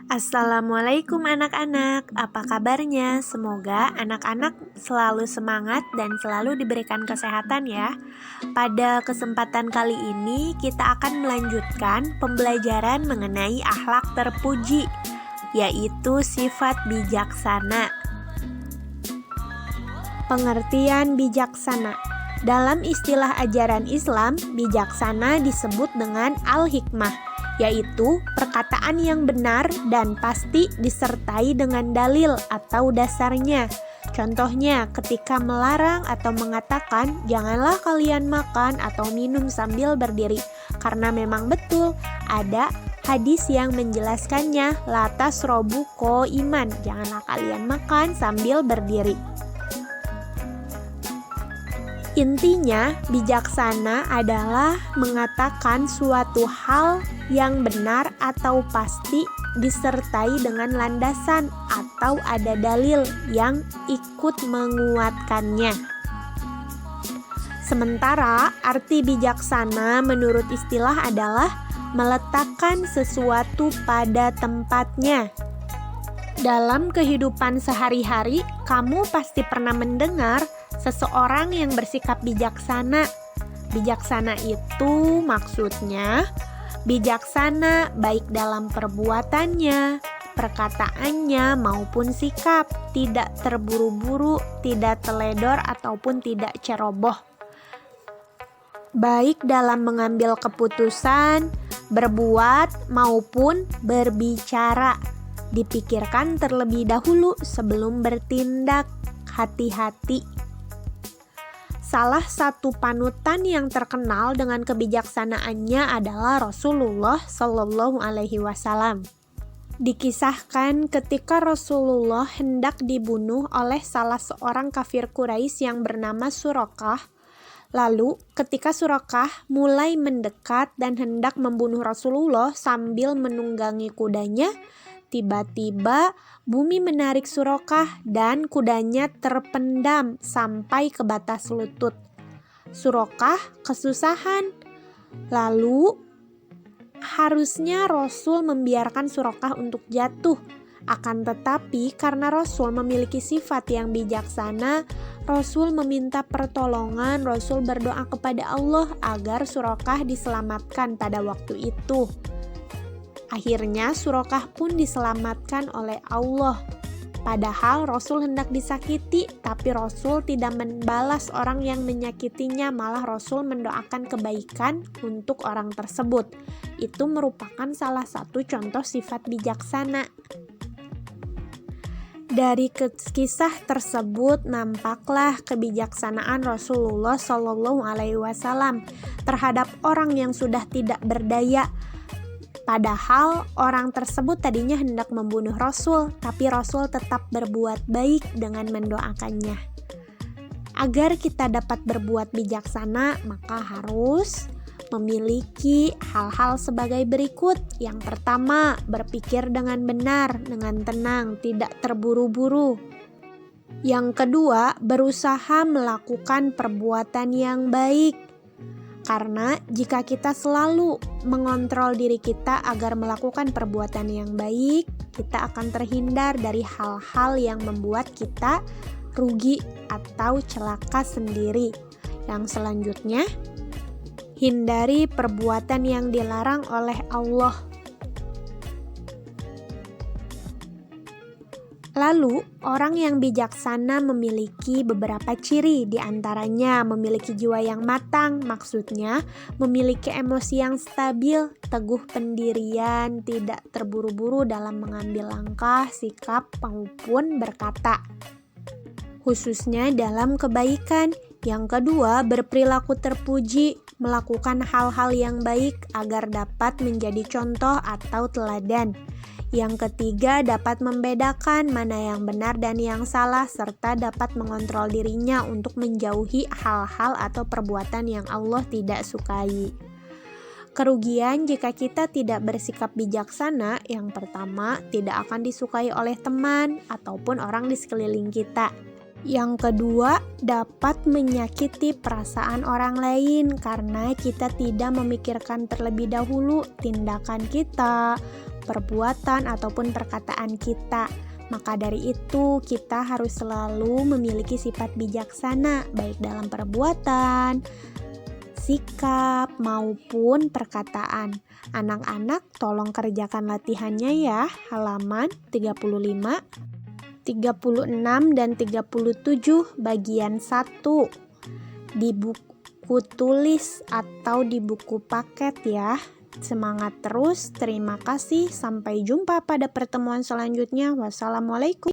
Assalamualaikum anak-anak, apa kabarnya? Semoga anak-anak selalu semangat dan selalu diberikan kesehatan ya. Pada kesempatan kali ini kita akan melanjutkan pembelajaran mengenai akhlak terpuji, yaitu sifat bijaksana. Pengertian bijaksana. Dalam istilah ajaran Islam, bijaksana disebut dengan al-hikmah, yaitu perkataan yang benar dan pasti disertai dengan dalil atau dasarnya. Contohnya, ketika melarang atau mengatakan, janganlah kalian makan atau minum sambil berdiri, karena memang betul ada hadis yang menjelaskannya, la tasrobu iman, janganlah kalian makan sambil berdiri. Intinya, bijaksana adalah mengatakan suatu hal yang benar atau pasti disertai dengan landasan atau ada dalil yang ikut menguatkannya. Sementara, arti bijaksana menurut istilah adalah meletakkan sesuatu pada tempatnya. Dalam kehidupan sehari-hari, kamu pasti pernah mendengar seseorang yang bersikap bijaksana. Bijaksana itu maksudnya bijaksana baik dalam perbuatannya, perkataannya maupun sikap, tidak terburu-buru, tidak teledor ataupun tidak ceroboh. Baik dalam mengambil keputusan, berbuat maupun berbicara. Dipikirkan terlebih dahulu sebelum bertindak, hati-hati. Salah satu panutan yang terkenal dengan kebijaksanaannya adalah Rasulullah Shallallahu Alaihi Wasallam. Dikisahkan ketika Rasulullah hendak dibunuh oleh salah seorang kafir Quraisy yang bernama Suraqah. Lalu ketika Suraqah mulai mendekat dan hendak membunuh Rasulullah sambil menunggangi kudanya, tiba-tiba bumi menarik Suraqah dan kudanya terpendam sampai ke batas lutut. Suraqah kesusahan. Lalu harusnya Rasul membiarkan Suraqah untuk jatuh. Akan tetapi karena Rasul memiliki sifat yang bijaksana, Rasul meminta pertolongan, Rasul berdoa kepada Allah agar Suraqah diselamatkan pada waktu itu. Akhirnya Suraqah pun diselamatkan oleh Allah. Padahal Rasul hendak disakiti, tapi Rasul tidak membalas orang yang menyakitinya, malah Rasul mendoakan kebaikan untuk orang tersebut. Itu merupakan salah satu contoh sifat bijaksana. Dari kisah tersebut nampaklah kebijaksanaan Rasulullah Shallallahu Alaihi Wasallam terhadap orang yang sudah tidak berdaya. Padahal orang tersebut tadinya hendak membunuh Rasul, tapi Rasul tetap berbuat baik dengan mendoakannya. Agar kita dapat berbuat bijaksana, maka harus memiliki hal-hal sebagai berikut. Yang pertama, berpikir dengan benar, dengan tenang, tidak terburu-buru. Yang kedua, berusaha melakukan perbuatan yang baik. Karena jika kita selalu mengontrol diri kita agar melakukan perbuatan yang baik, kita akan terhindar dari hal-hal yang membuat kita rugi atau celaka sendiri. Yang selanjutnya, hindari perbuatan yang dilarang oleh Allah. Lalu, orang yang bijaksana memiliki beberapa ciri, diantaranya memiliki jiwa yang matang, maksudnya memiliki emosi yang stabil, teguh pendirian, tidak terburu-buru dalam mengambil langkah, sikap, maupun berkata. Khususnya dalam kebaikan. Yang kedua, berperilaku terpuji, melakukan hal-hal yang baik agar dapat menjadi contoh atau teladan. Yang ketiga, dapat membedakan mana yang benar dan yang salah, serta dapat mengontrol dirinya untuk menjauhi hal-hal atau perbuatan yang Allah tidak sukai. Kerugian jika kita tidak bersikap bijaksana, yang pertama, tidak akan disukai oleh teman ataupun orang di sekeliling kita. Yang kedua, dapat menyakiti perasaan orang lain karena kita tidak memikirkan terlebih dahulu tindakan kita, perbuatan ataupun perkataan kita. Maka dari itu, kita harus selalu memiliki sifat bijaksana, baik dalam perbuatan, sikap, maupun perkataan. Anak-anak, tolong kerjakan latihannya ya, halaman 35, 36, dan 37 bagian 1 di buku tulis atau di buku paket ya. Semangat terus, terima kasih, sampai jumpa pada pertemuan selanjutnya. Wassalamualaikum.